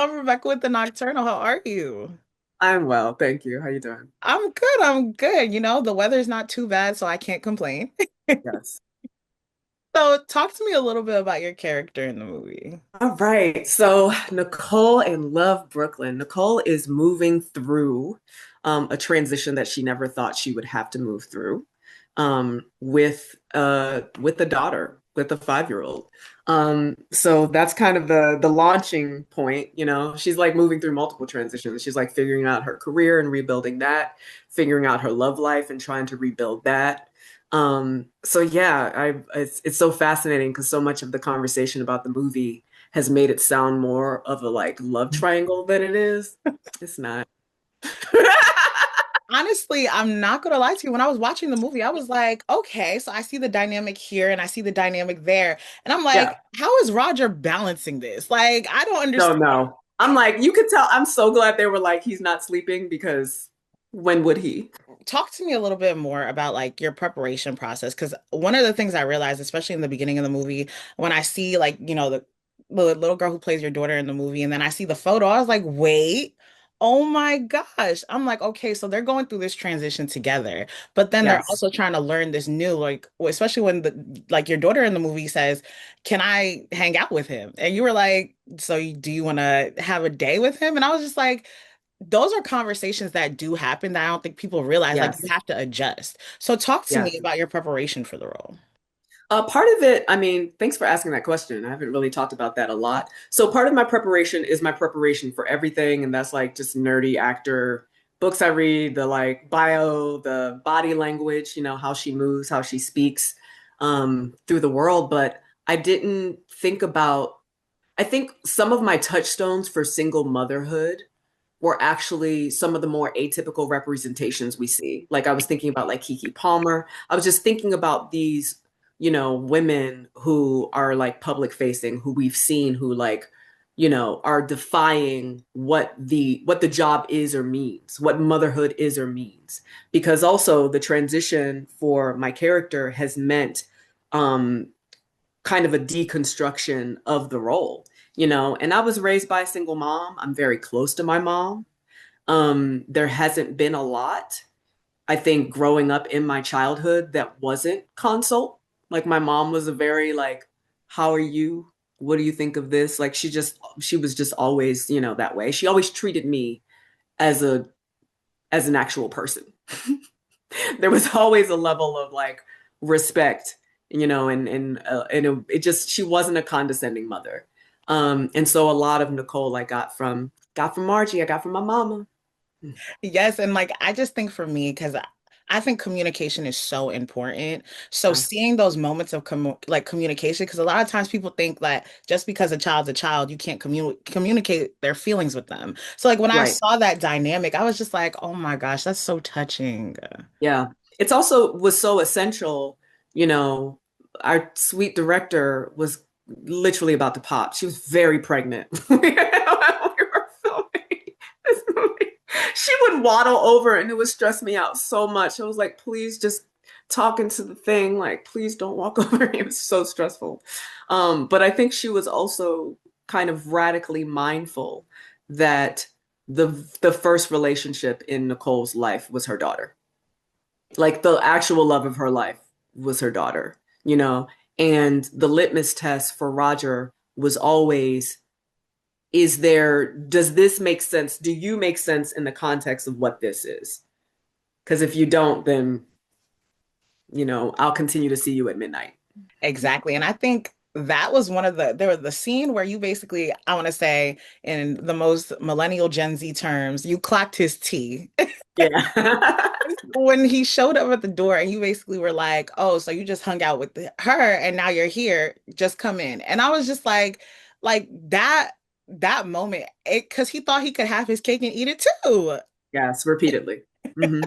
I'm Rebecca with the Nocturnal. How are you? I'm well, thank you. How you doing? I'm good. I'm good. The weather's not too bad, so I can't complain. Yes. So, talk to me a little bit about your character in the movie. All right. So Nicole in Love Brooklyn. Nicole is moving through a transition that she never thought she would have to move through with the daughter, with the 5-year-old. So that's kind of the launching point, you know. She's like moving through multiple transitions. She's like figuring out her career and rebuilding that, figuring out her love life and trying to rebuild that. So yeah, it's so fascinating because so much of the conversation about the movie has made it sound more of a like love triangle than it is. It's not. Honestly, I'm not gonna lie to you. When I was watching the movie, I was like, okay, so I see the dynamic here and I see the dynamic there. And I'm Yeah. like, how is Roger balancing this? Like, I don't No, understand. no. I'm like, you could tell. I'm so glad they were like, he's not sleeping because when would he? Talk to me a little bit more about like your preparation process, because one of the things I realized, especially in the beginning of the movie, when I see like the little girl who plays your daughter in the movie, and then I see the photo, I was like, wait, oh my gosh. I'm like, okay, so they're going through this transition together, but then they're Yes. also trying to learn this new, like, especially when the like your daughter in the movie says, can I hang out with him? And you were like, so do you want to have a day with him? And I was just like, those are conversations that do happen that I don't think people realize. Like, you Yes. have to adjust. So talk to me Yes. about your preparation for the role. Part of it, I mean, thanks for asking that question. I haven't really talked about that a lot. So part of my preparation is my preparation for everything, and that's like just nerdy actor books I read, the like bio, the body language, you know, how she moves, how she speaks through the world. But I didn't think about, I think some of my touchstones for single motherhood were actually some of the more atypical representations we see. Like I was thinking about like Kiki Palmer. I was just thinking about these, you know, women who are like public facing, who we've seen who like, you know, are defying what the job is or means, what motherhood is or means. Because also the transition for my character has meant um kind of a deconstruction of the role, you know. And I was raised by a single mom. I'm very close to my mom. There hasn't been a lot, I think, growing up in my childhood that wasn't consult. Like my mom was a very like, how are you? What do you think of this? Like she was just always, you know, that way. She always treated me as a as an actual person. There was always a level of like respect, you know, and it just she wasn't a condescending mother. And so a lot of Nicole I got from Margie, I got from my mama. Yes, and like I just think for me, because I think communication is so important. So Yes, seeing those moments of communication, because a lot of times people think that just because a child's a child, you can't communicate their feelings with them. So like when I right. saw that dynamic, I was just like, oh my gosh, that's so touching. Yeah. It's also was so essential, you know, our sweet director was literally about to pop. She was very pregnant when we were filming this movie. She would waddle over and it would stress me out so much. I was like, please just talk into the thing. Like, please don't walk over. It was so stressful. But I think she was also kind of radically mindful that the the first relationship in Nicole's life was her daughter, like the actual love of her life was her daughter, you know? And the litmus test for Roger was always, does this make sense? Do you make sense in the context of what this is? Because if you don't, then, you know, I'll continue to see you at midnight. Exactly. And I think that was one of there was the scene where you basically, I want to say in the most millennial Gen Z terms, you clocked his T. Yeah. When he showed up at the door and you basically were like, oh, so you just hung out with her and now you're here, just come in. And I was just like that moment, because he thought he could have his cake and eat it too. Yes, repeatedly. Hmm.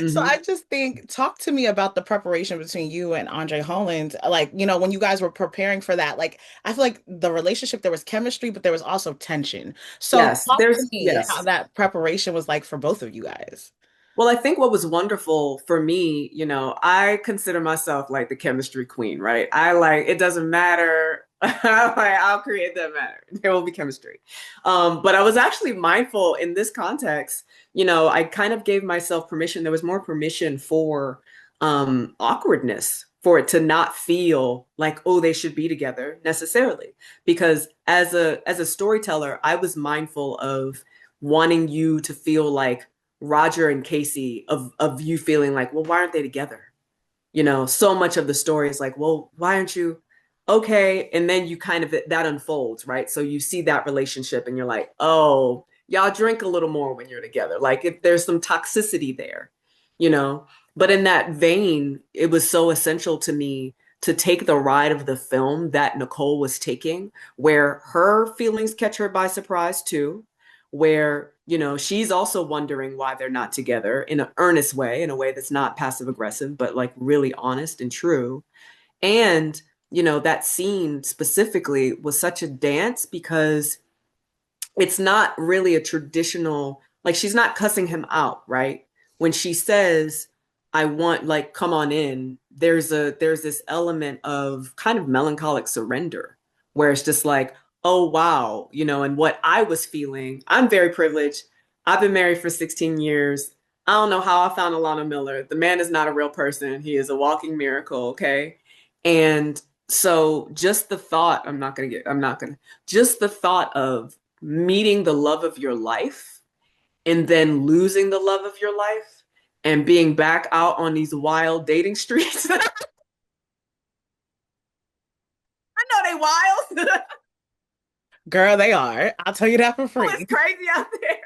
So Hmm. I just think, talk to me about the preparation between you and Andre Holland. Like, when you guys were preparing for that, like, I feel like the relationship, there was chemistry, but there was also tension. So Yes, talk to me how yes. that preparation was like for both of you guys. Well, I think what was wonderful for me, you know, I consider myself like the chemistry queen, right? I like, it doesn't matter. I'll create that matter. There will be chemistry. But I was actually mindful in this context. I kind of gave myself permission. There was more permission for awkwardness, for it to not feel like, oh, they should be together necessarily. Because as a storyteller, I was mindful of wanting you to feel like Roger and Casey, of you feeling like, well, why aren't they together? So much of the story is like, well, why aren't you okay? And then you kind of that unfolds, right? So you see that relationship and you're like, oh, y'all drink a little more when you're together. Like if there's some toxicity there, you know. But in that vein, it was so essential to me to take the ride of the film that Nicole was taking, where her feelings catch her by surprise too, where she's also wondering why they're not together in an earnest way, in a way that's not passive aggressive but like really honest and true. And that scene specifically was such a dance because it's not really a traditional, like, she's not cussing him out, right? When she says, I want, like, come on in, there's this element of kind of melancholic surrender where it's just like, oh wow, and what I was feeling, I'm very privileged. I've been married for 16 years. I don't know how I found Alana Miller. The man is not a real person. He is a walking miracle, okay? And so just the thought, just the thought of meeting the love of your life and then losing the love of your life and being back out on these wild dating streets. I know they wild. Girl, they are. I'll tell you that for Oh, it's free. crazy out there.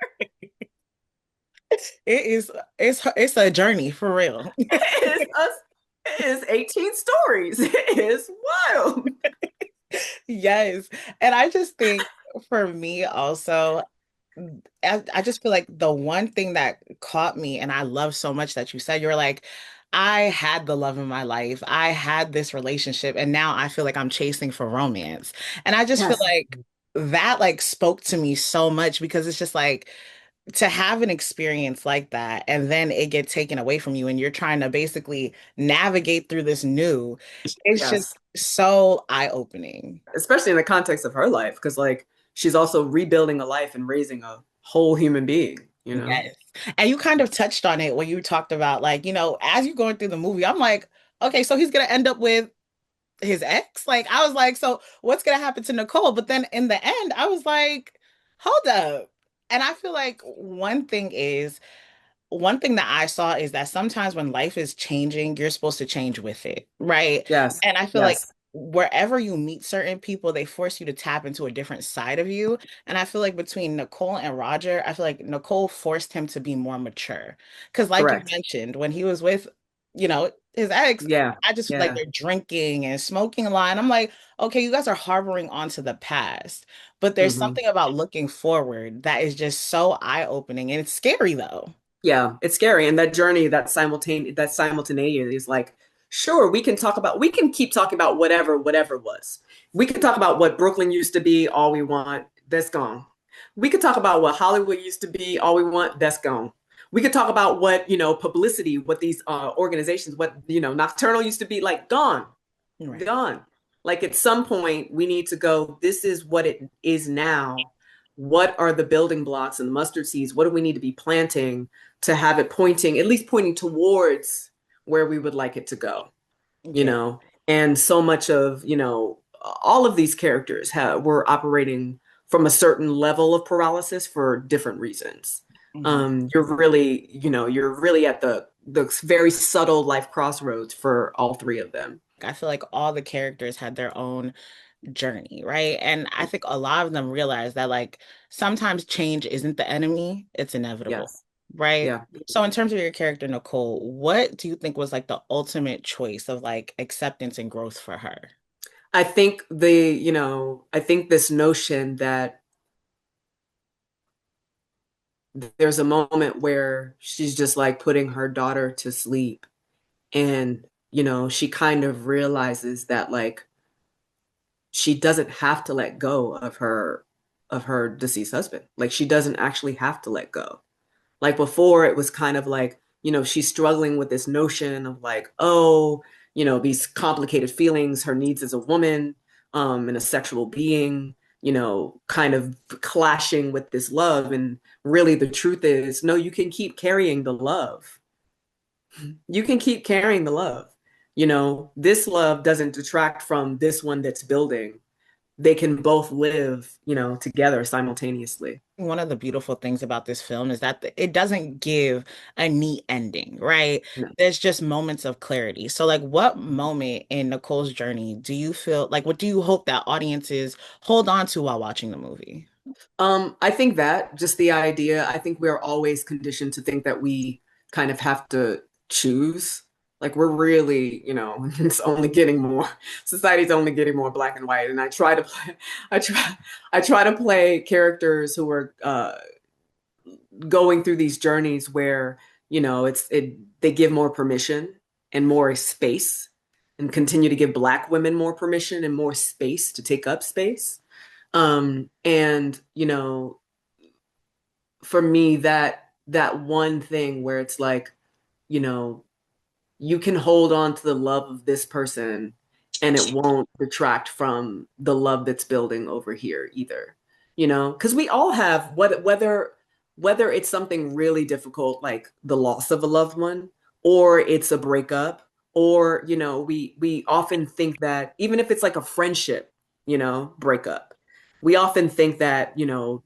It is it's a journey for real. It is us. It is 18 stories. It is wild. Yes. And I just think for me also, I just feel like the one thing that caught me, and I love so much that you said, you were like, I had the love of my life. I had this relationship, and now I feel like I'm chasing for romance. And I just feel Yes. like that like spoke to me so much because it's just like to have an experience like that and then it get taken away from you and you're trying to basically navigate through this new, it's Yes. just so eye-opening. Especially in the context of her life, because like she's also rebuilding a life and raising a whole human being. Yes. And you kind of touched on it when you talked about like, as you're going through the movie, I'm like, okay, so he's gonna end up with his ex. Like I was like, so what's gonna happen to Nicole? But then in the end, I was like, hold up. And I feel like one thing that I saw is that sometimes when life is changing, you're supposed to change with it, right? Yes. And I feel like Yes. wherever you meet certain people, they force you to tap into a different side of you. And I feel like between Nicole and Roger, I feel like Nicole forced him to be more mature. Because, like you Correct. mentioned, when he was with, his ex, Yeah. I just feel like Yeah. they're drinking and smoking a lot. And I'm like, okay, you guys are harboring onto the past. But there's Hmm. something about looking forward that is just so eye-opening. And it's scary though. Yeah, it's scary. And that journey, that simultaneity is like, sure, we can keep talking about whatever was. We can talk about what Brooklyn used to be, all we want, that's gone. We could talk about what Hollywood used to be, all we want, that's gone. We could talk about what, publicity, what these organizations, what, Nocturnal used to be, like, gone, Right. gone. Like at some point, we need to go, this is what it is now. What are the building blocks and the mustard seeds? What do we need to be planting to have it pointing, at least pointing towards where we would like it to go, you Yeah. know? And so much of, all of these characters were operating from a certain level of paralysis for different reasons. Mhm. You're really at the very subtle life crossroads for all three of them. I feel like all the characters had their own journey, right? And I think a lot of them realize that like sometimes change isn't the enemy, it's inevitable, Yes. right? Yeah. So in terms of your character, Nicole, what do you think was like the ultimate choice of like acceptance and growth for her? I think this notion that there's a moment where she's just like putting her daughter to sleep and, she kind of realizes that like she doesn't have to let go of her deceased husband. Like she doesn't actually have to let go. Like before, it was kind of like, she's struggling with this notion of like, oh, these complicated feelings, her needs as a woman. and a sexual being, kind of clashing with this love. And really the truth is, no, you can keep carrying the love. You can keep carrying the love. This love doesn't detract from this one that's building. They can both live, together simultaneously. One of the beautiful things about this film is that it doesn't give a neat ending, right? No. There's just moments of clarity. So, like, what moment in Nicole's journey do you feel like, what do you hope that audiences hold on to while watching the movie? I think that just the idea, I think we're always conditioned to think that we kind of have to choose. Like we're really, it's only getting more, society's only getting more black and white. And I try, I try to play characters who are going through these journeys where, they give more permission and more space and continue to give black women more permission and more space to take up space. And for me, that one thing where it's like, you know, you can hold on to the love of this person and it won't detract from the love that's building over here either. Because we all have whether it's something really difficult like the loss of a loved one or it's a breakup or we often think that even if it's like a friendship, breakup, we often think that,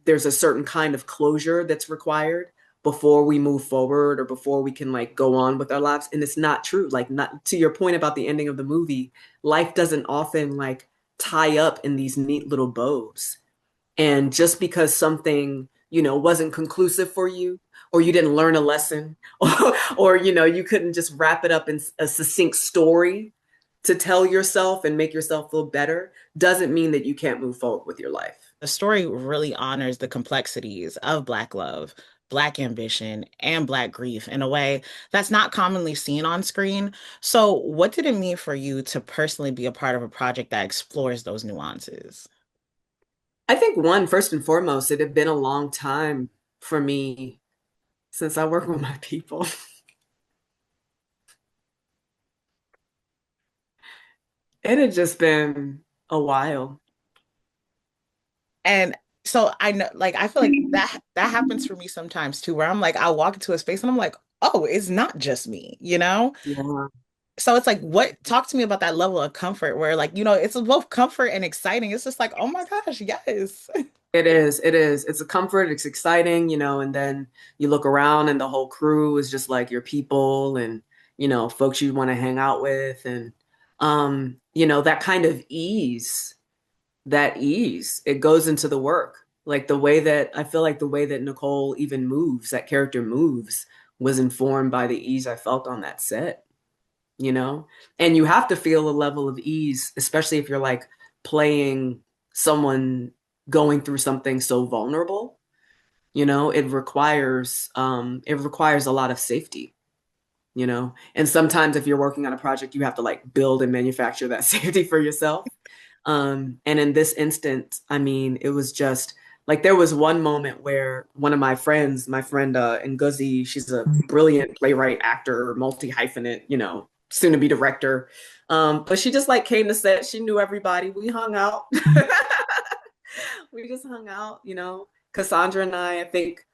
there's a certain kind of closure that's required before we move forward or before we can like go on with our lives. And it's not true. Like not to your point about the ending of the movie, life doesn't often like tie up in these neat little bows. And just because something, wasn't conclusive for you, or you didn't learn a lesson, or you couldn't just wrap it up in a succinct story to tell yourself and make yourself feel better, doesn't mean that you can't move forward with your life. The story really honors the complexities of Black love, Black ambition, and Black grief in a way that's not commonly seen on screen. So, what did it mean for you to personally be a part of a project that explores those nuances? I think one, first and foremost, it had been a long time for me since I work with my people. It had just been a while. And so I know, like, I feel like that happens for me sometimes too, where I'm like, I'll walk into a space and I'm like, oh, it's not just me, you know? Yeah. So it's like, what, talk to me about that level of comfort where, like, it's both comfort and exciting. It's just like, oh my gosh, yes. It is. It is. It's a comfort. It's exciting, and then you look around and the whole crew is just like your people and, folks you want to hang out with. And, that kind of ease, it goes into the work. Like the way that I feel like the way that Nicole even moves, that character moves, was informed by the ease I felt on that set, you know? And you have to feel a level of ease, especially if you're like playing someone going through something so vulnerable. It requires a lot of safety, and sometimes if you're working on a project, you have to like build and manufacture that safety for yourself. And in this instance, I mean, it was just like there was one moment where one of my friends, my friend Ngozi, she's a brilliant playwright, actor, multi-hyphenate, soon to be director. But she just like came to set. She knew everybody. We hung out. We just hung out, Cassandra and I think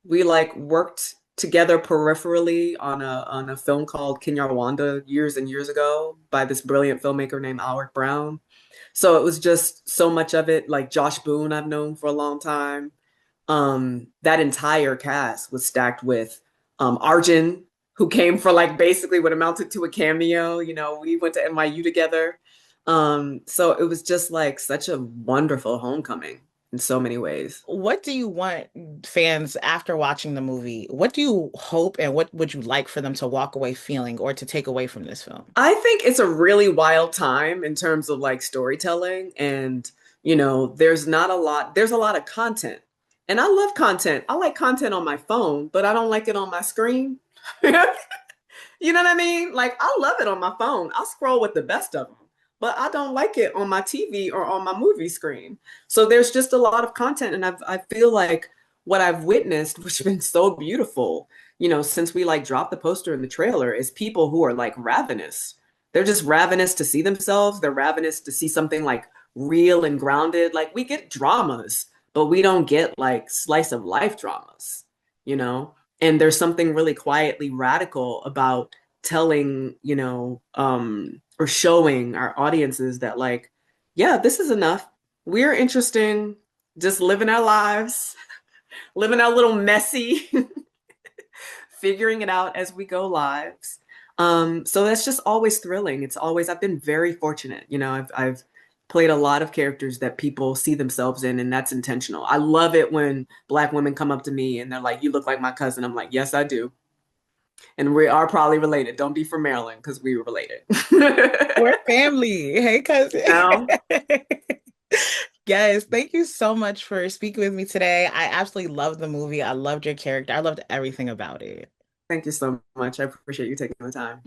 we like worked together peripherally on a film called DeWanda years and years ago by this brilliant filmmaker named Alec Brown. So it was just so much of it, like Josh Boone I've known for a long time. That entire cast was stacked with Arjun, who came for like basically what amounted to a cameo. We went to NYU together. So it was just like such a wonderful homecoming in so many ways. What do you want fans after watching the movie? What do you hope and what would you like for them to walk away feeling or to take away from this film? I think it's a really wild time in terms of like storytelling and there's a lot of content. And I love content. I like content on my phone, but I don't like it on my screen. You know what I mean? Like I love it on my phone. I'll scroll with the best of them, but I don't like it on my TV or on my movie screen. So there's just a lot of content, and I feel like what I've witnessed, which has been so beautiful, since we like dropped the poster in the trailer, is people who are like ravenous. They're just ravenous to see themselves. They're ravenous to see something like real and grounded. Like we get dramas, but we don't get like slice of life dramas, you know? And there's something really quietly radical about telling, or showing our audiences that like, yeah, this is enough. We're interesting, just living our lives, living our little messy, figuring it out as we go lives. So that's just always thrilling. It's always, I've been very fortunate. I've played a lot of characters that people see themselves in, and that's intentional. I love it when Black women come up to me and they're like, "You look like my cousin." I'm like, "Yes, I do." And we are probably related. Don't be from Maryland because we were related. We're family. Hey, cousin. Now, Yes, thank you so much for speaking with me today. I absolutely loved the movie. I loved your character. I loved everything about it. thank you so much. I appreciate you taking the time.